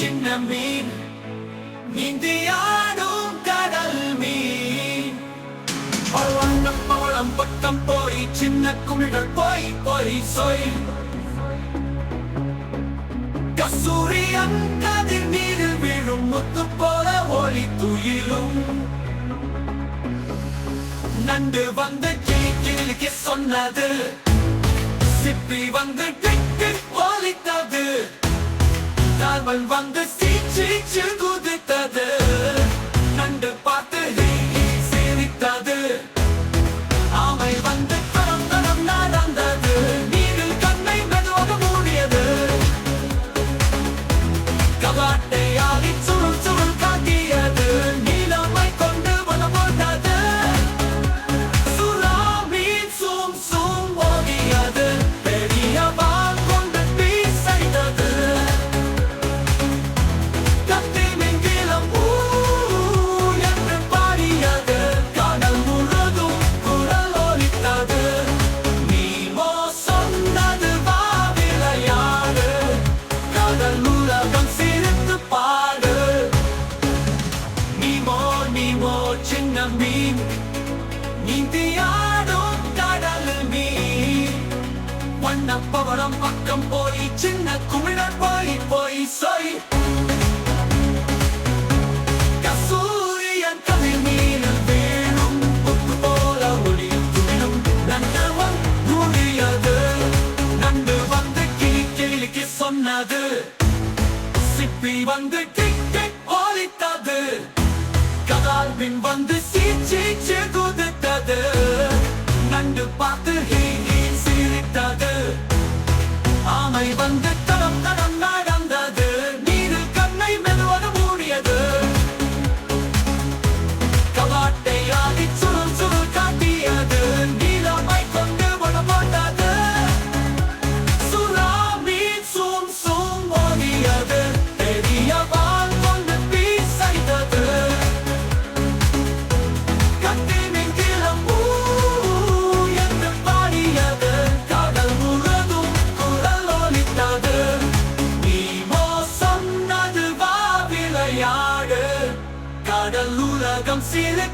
சின்ன மீன் நீந்தியாடும் கடல் மீன். பழம் பழம் பக்கம் போய் சின்ன குமிழ்கள் போய் போய் சொய். கஸ்தூரியன் கதிர் நீரில் வீழும் முத்து போல ஒளி துயிலும். நண்டு வந்து கிளிக்கு சொன்னது, சிப்பி வந்து டிக்கு ஒலித்தது, தாவல் வந்து சீச்சு குதித்தது, நண்டு பார்த்து சிரித்தது, ஆமை வந்து தரம் தரம் நடந்தது, நீரில் கண்ணை மெதுவாக மூடியது, கவாட்டை ஆடி சுருள் சுருள் காட்டியது, நீலமை கொண்டு வன போட்டது, சுறா மீன் சூம் சூம் ஓடியது, பெரிய வால் கொண்டு பீசைத்தது, கத்தி மிங்கிலம் ஊ என்று பாடியது, கடல் முழுதும் குரல் ஒலித்தது, நீமோ சொன்னது வா விளையாடு, கடல் உலகம் சிரித்து பாடு. நீமோ நீமோ சின்ன மீன் நீந்தியாடும் கடல் மீன். வண்ணப்பவரம் பக்கம் போய் சின்ன குமிழர் போய் போய் சொய். கஸ்தூரியன் கதிர் நீரில் வீழும் முத்து போல ஒளியும் துயிலும். நண்டு மூடியது, நண்டு வந்து கிளிக்கு சொன்னது, சிப்பி வந்து டிக்கு ஒலித்தது, கதால் பின் வந்து சீச்சு குதித்தது, நண்டு பார்த்து சிரித்தது, ஆமை வந்து தடம் தடம் நடந்தது, நீரில் கண்ணை மெதுவாக மூடியது, கவாட்டை ஆடி சுருள் சுருள் காட்டியது, நீலமை கொண்டு வன போட்டது, சுறா மீன் சூம் சூம் ஓடியது, பெரிய வால் கொண்டு பீசைத்தது, கத்தி மிங்கிலம் ஊ என்று பாடியது, கடல் முழுதும் குரல் ஒலித்தது, நீமோ சொன்னது வா விளையாடு, கடல் உலகம் சிரித்து